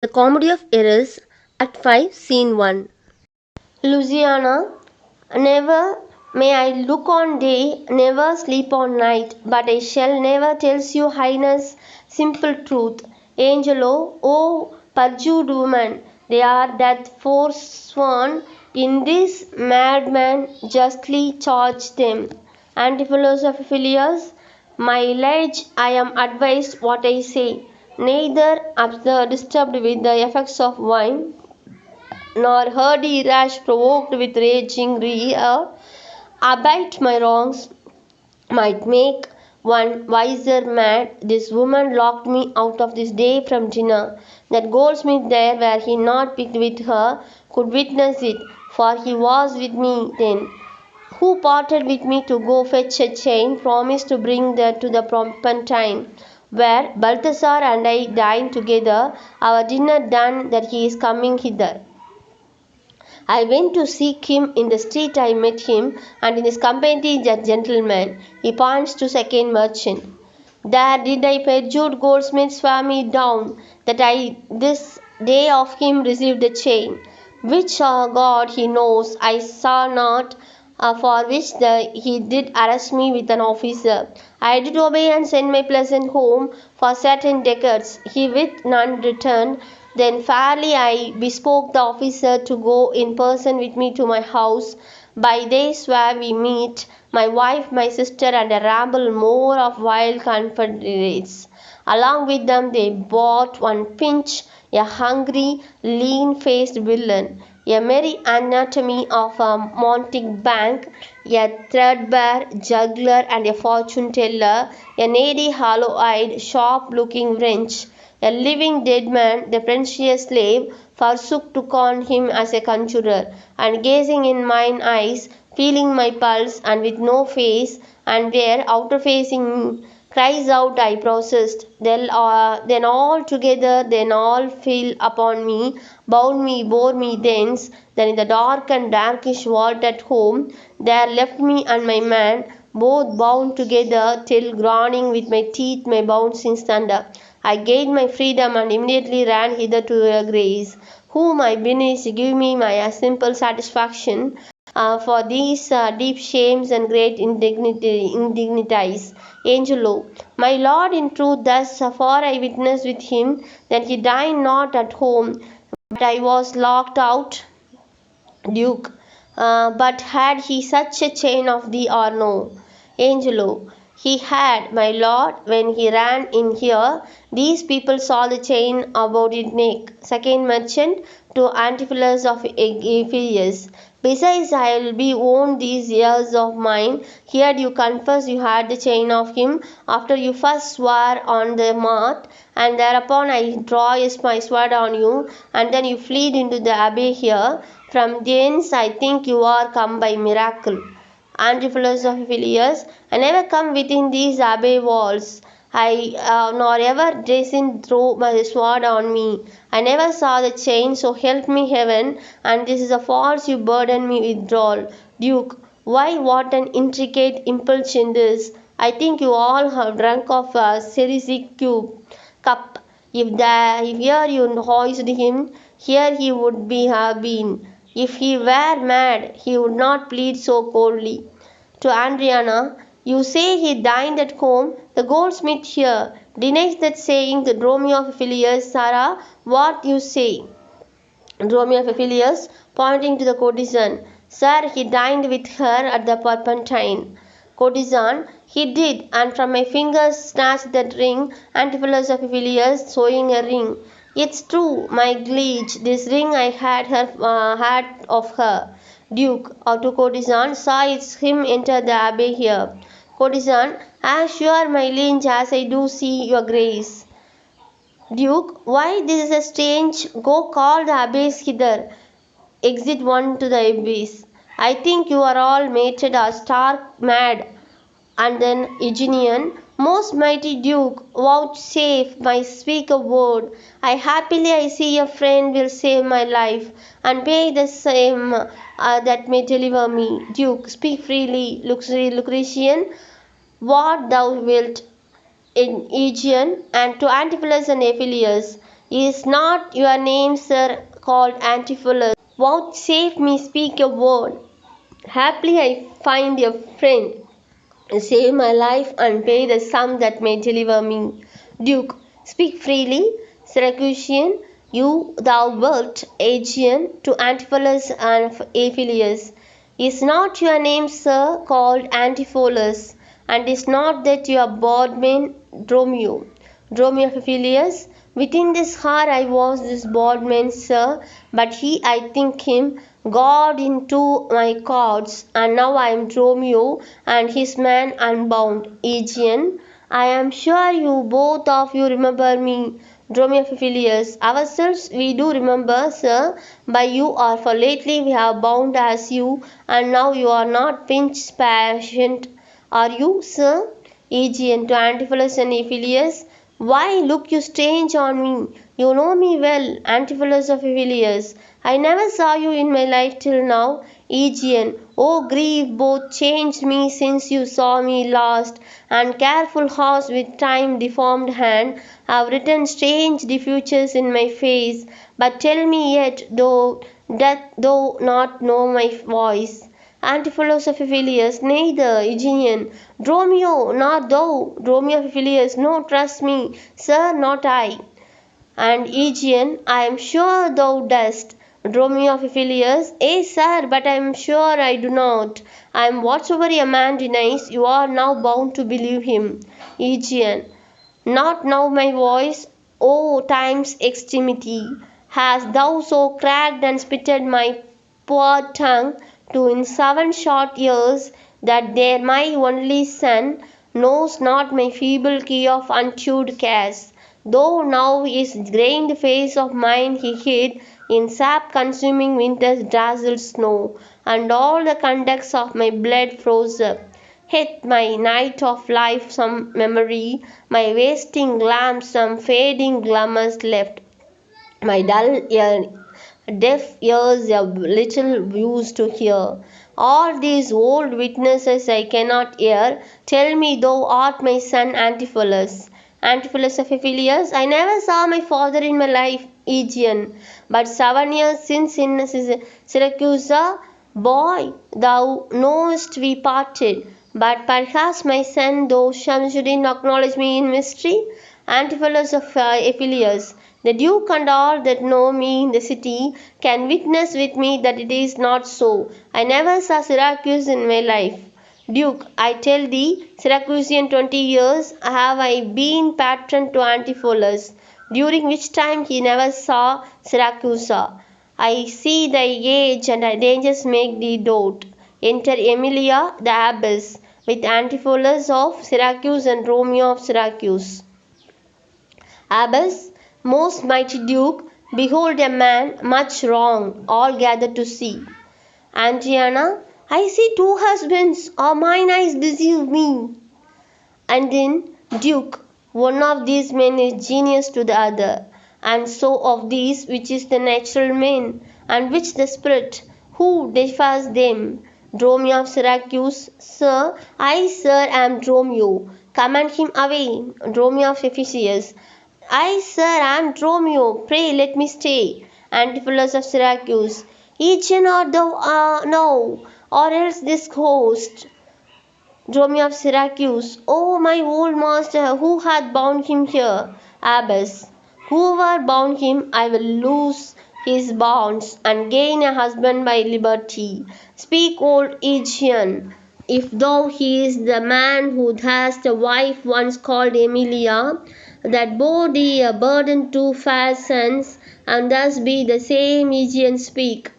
The Comedy of Errors, Act 5, Scene 1. Louisiana, never may I look on day, never sleep on night, but I shall never tells you highness simple truth. Angelo, O perjured woman, they are that forsworn in this madman justly charge them. Antipholus of Phileas, my liege, I am advised what I say, neither disturbed with the effects of wine, nor hardy rash provoked with raging rear, abate my wrongs, might make one wiser mad. This woman locked me out of this day from dinner. That goldsmith there, were he not picked with her, could witness it, for he was with me then. Who parted with me to go fetch a chain, promised to bring that to the Pontine, where Balthazar and I dine together, our dinner done, that he is coming hither. I went to seek him in the street. I met him, and in his company that gentleman. He points to second merchant. There did I perjured goldsmith swear me down, that I this day of him received the chain, which God he knows I saw not, for which he did arrest me with an officer. I did obey and send my pleasant home for certain decades. He with none returned. Then fairly I bespoke the officer to go in person with me to my house. By they swear we meet, my wife, my sister, and a rabble more of wild confederates. Along with them they brought one Pinch, a hungry, lean-faced villain, a merry anatomy of a mountebank, a threadbare juggler and a fortune-teller, a needy, hollow-eyed, sharp-looking wretch, a living dead man. The precious slave forsook took on him as a conjurer, and gazing in mine eyes, feeling my pulse, and with no face, and where outer facing cries out I processed. Then all together, then all fell upon me, bound me, bore me thence. Then in the dark and darkish vault at home, there left me and my man, both bound together, till groaning with my teeth my bonds in thunder. I gained my freedom and immediately ran hither to your grace, whom I beseech give me my simple satisfaction for these deep shames and great indignities. Angelo, my lord, in truth, thus far I witnessed with him that he dined not at home, but I was locked out. Duke, but had he such a chain of thee or no? Angelo, he had, my lord, when he ran in here. These people saw the chain about his neck. Second merchant to Antipholus of Ephesus. Besides, I'll be owned these years of mine. Here you confess you had the chain of him after you first swore on the mart, and thereupon I draw my sword on you, and then you fled into the abbey here. From thence I think you are come by miracle. Antipholus of Phileas, I never come within these abbey walls. I nor ever Jason throw my sword on me. I never saw the chain, so help me heaven, and this is a false you burden me with droll. Duke, why what an intricate impulse in this? I think you all have drunk of a Cerisy cup. If here you hoisted him, here he would have been. If he were mad, he would not plead so coldly. To Adriana, you say he dined at home. The goldsmith here denies that saying. The Romeo of Phileas, Sarah, what you say? Romeo of Phileas, pointing to the courtesan. Sir, he dined with her at the Porpentine. Courtesan, he did, and from my fingers snatched that ring. Antipholus of Phileas, sewing a ring. It's true, my liege, this ring I had of her. Duke, to courtesan, saw it's him enter the abbey here. Courtesan, as sure, my liege, as I do see your grace. Duke, why this is a strange. Go call the abbess hither. Exit one to the abyss. I think you are all mated or stark mad. And then Eugenian, most mighty Duke, vouchsafe my speak a word. I see a friend will save my life, and pay the same that may deliver me. Duke, speak freely. Lucretian, what thou wilt. In Aegean, and to Antipholus and Aphelius. Is not your name, sir, called Antipholus? Vouchsafe me speak a word. Haply I find a friend. Save my life and pay the sum that may deliver me. Duke, speak freely. Syracusian, you thou wert Aegean to Antipholus and Aphilus. Is not your name, sir, called Antipholus? And is not that your bondman Dromio? Dromio of Aphilus? Within this hour I was this bondman, sir, but he, I think him, got into my cords, and now I am Dromio and his man unbound. Aegean, I am sure you both of you remember me. Dromio of Aphilus, ourselves we do remember, sir, by you or for lately we have bound as you, and now you are not pinch patient, are you, sir? Aegean to Antipholus and Aphilus, why look you strange on me? You know me well, Antipholus of Aphilus. I never saw you in my life till now. Aegean, O grief both changed me since you saw me last, and careful horse with time deformed hand have written strange defeatures in my face. But tell me yet, though doth thou not know my voice? Antipholus of Aphilus, neither. Aegean, Dromio, not thou. Dromio of Aphilus, no, trust me, sir, not I. And Aegean, I am sure thou dost. Dromio of Aphilus, eh, sir, but I am sure I do not. I am whatsoever a man denies, you are now bound to believe him. Aegean, not now my voice, O time's extremity, hast thou so cracked and spitted my poor tongue to in 7 short years that there my only son knows not my feeble key of untuned cares. Though now his grained face of mine he hid in sap consuming winter's dazzled snow, and all the conducts of my blood froze up. Hath my night of life some memory, my wasting lamp some fading glimmers left, my deaf ears a little used to hear. All these old witnesses I cannot hear. Tell me thou art my son Antipholus. Antipholus of Aphilus, I never saw my father in my life, Aegean, but 7 years since in Syracuse, boy, thou knowest we parted. But perhaps my son, though shouldn't acknowledge me in mystery. Antipholus of Aphilus, the Duke and all that know me in the city can witness with me that it is not so. I never saw Syracuse in my life. Duke, I tell thee, Syracusian 20 years have I been patron to Antipholus, during which time he never saw Syracuse. I see thy age and thy dangers make thee dote. Enter Emilia the abbess, with Antipholus of Syracuse and Dromio of Syracuse. Abbess, most mighty Duke, behold a man much wrong, all gathered to see. Andriana, I see 2 husbands, or mine eyes deceive me. And then, Duke, one of these men is genius to the other, and so of these which is the natural man, and which the spirit, who defies them? Dromio of Syracuse, sir, I, sir, am Dromio. Command him away. Dromio of Ephesus, I, sir, am Dromio. Pray let me stay. Antipholus of Syracuse, Aegean art thou no, or else this host. Dromio of Syracuse, O my old master, who hath bound him here? Abbess, whoever bound him, I will loose his bonds and gain a husband by liberty. Speak, old Aegean, if thou he is the man who hast a wife once called Emilia, that bore thee a burden to fair sons, and thus be the same Aegean speak,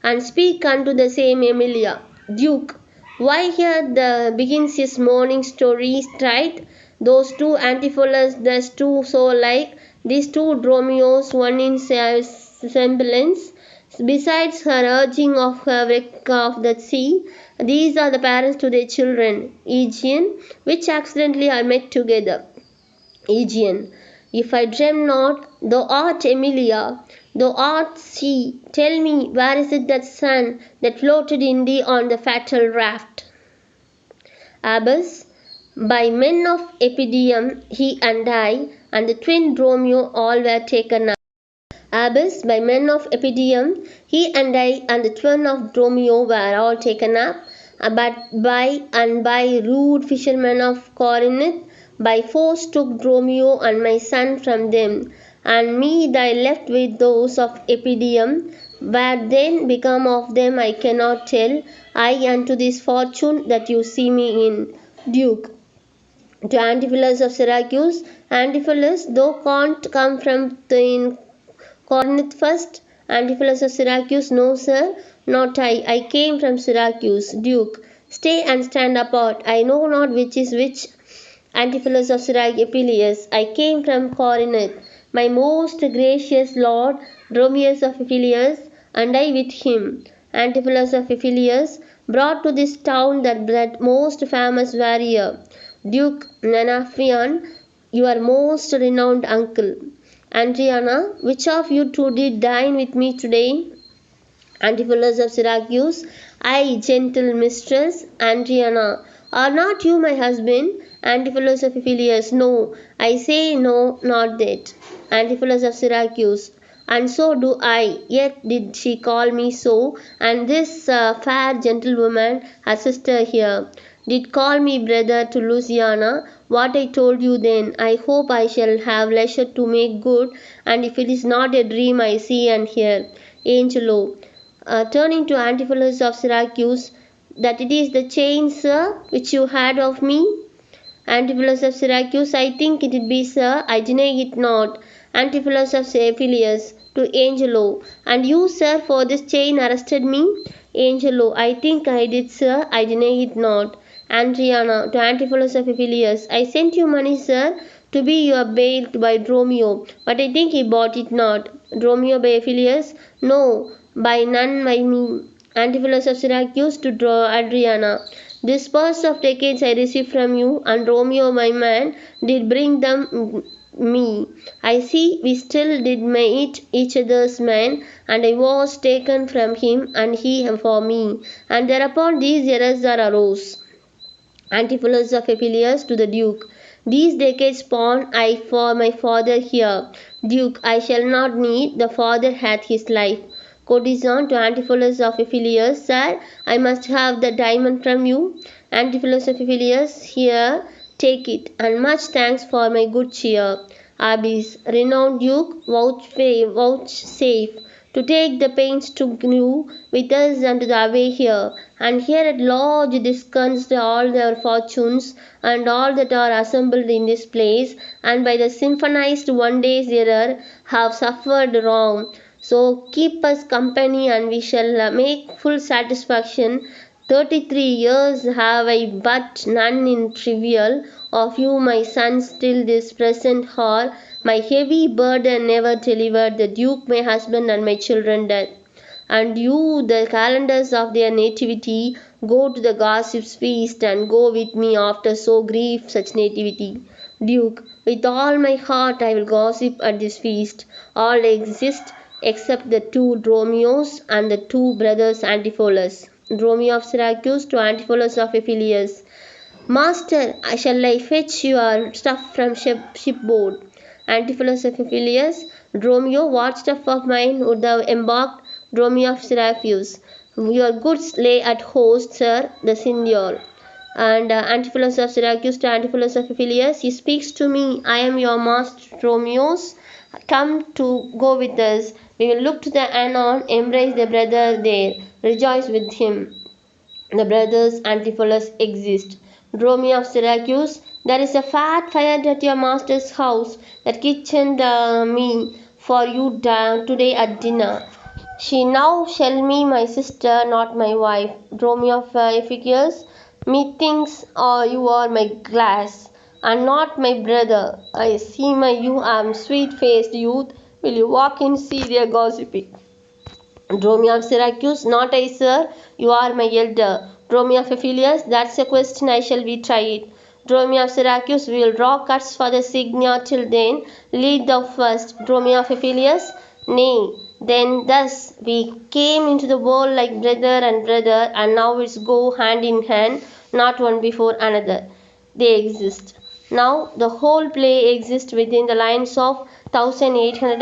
and speak unto the same Emilia. Duke, why here begins his morning story straight? Those 2 Antipholus, thus 2 so like, these 2 Dromios, one in semblance. Besides her urging of her wreck of the sea, these are the parents to their children, Aegean, which accidentally are met together. Aegean, if I dream not, thou art Emilia, thou art she. Tell me, where is it that son that floated in thee on the fatal raft? Abbess, by men of Epidium, he and I, and the twin Dromio all were taken up. Abyss by men of Epidemium, he and I and the twin of Dromio were all taken up, but by rude fishermen of Corinth, by force took Dromio and my son from them, and me they left with those of Epidemium. What then become of them I cannot tell. I unto this fortune that you see me in. Duke. To Antipholus of Syracuse, Antipholus, thou can't come from the Corinth first. Antipholus of Syracuse, no sir, not I. I came from Syracuse. Duke, stay and stand apart. I know not which is which. Antipholus of Syracuse, I came from Corinth. My most gracious lord, Dromius of Epilius, and I with him. Antipholus of Epilius, brought to this town that most famous warrior, Duke Nanaphion, your most renowned uncle. Andriana, which of you two did dine with me today? Antipholus of Syracuse, I, gentle mistress, Andriana, are not you my husband? Antipholus of Epilius, no, I say no, not that. Antipholus of Syracuse, and so do I, yet did she call me so, and this fair gentlewoman, her sister here, did call me brother to Luciana. What I told you then, I hope I shall have leisure to make good, and if it is not a dream I see and hear. Angelo, turning to Antipholus of Syracuse, that it is the chain, sir, which you had of me? Antipholus of Syracuse, I think it be, sir, I deny it not. Antipholus of Epilius, to Angelo, and you, sir, for this chain arrested me? Angelo, I think I did, sir, I deny it not. Andriana, to Antipholus of Epilius, I sent you money, sir, to be your bail by Dromio, but I think he bought it not. Dromio by Epilius, no, by none by me. Antipholus of Syracuse to Adriana, this purse of decades I received from you, and Romeo my man did bring them me. I see we still did meet each other's man, and I was taken from him, and he for me. And thereupon these errors arose. Antipholus of Epilius to the Duke. These decades pawn I for my father here. Duke, I shall not need, the father hath his life. Courtesan to Antipholus of Epilius, sir, I must have the diamond from you. Antipholus of Epilius, here, take it, and much thanks for my good cheer. Abbess, renowned Duke, vouchsafe to take the pains to go with us unto the way here, and here at large discuss all their fortunes, and all that are assembled in this place, and by the symphonized one day's error have suffered wrong. So keep us company, and we shall make full satisfaction. 33 years have I, but none in trivial of you, my sons, till this present hour. My heavy burden never delivered the Duke, my husband, and my children dead. And you, the calendars of their nativity, go to the gossip's feast, and go with me after so grief such nativity. Duke, with all my heart I will gossip at this feast. All exist except the two Dromios and the two brothers Antipholus. Dromio of Syracuse to Antipholus of Epilius. Master, shall I fetch your stuff from shipboard? Antipholus of Epilius. Dromio, what stuff of mine would thou embarked? Dromio of Syracuse. Your goods lay at host, sir, the Signior. And Antipholus of Syracuse to Antipholus of Epilius. He speaks to me, I am your master Dromios. Come to go with us. We will look to the Anon, embrace the brother there, rejoice with him. The brothers Antipholus exist. Dromio of Syracuse, there is a fat fire at your master's house that kitchened me for you today at dinner. She now shall be my sister, not my wife. Dromio of Epicus, methinks you are my glass, and not my brother. I see my you am sweet-faced youth. Will you walk in, see their gossiping? Dromio of Syracuse, not I, sir, you are my elder. Dromio of Epilius, that's a question I shall be tried. Dromio of Syracuse, we will draw cuts for the Signia till then. Lead thou first. Dromio of Epilius, nay. Then thus we came into the world like brother and brother, and now it's go hand in hand, not one before another. They exist. Now the whole play exists within the lines of 1800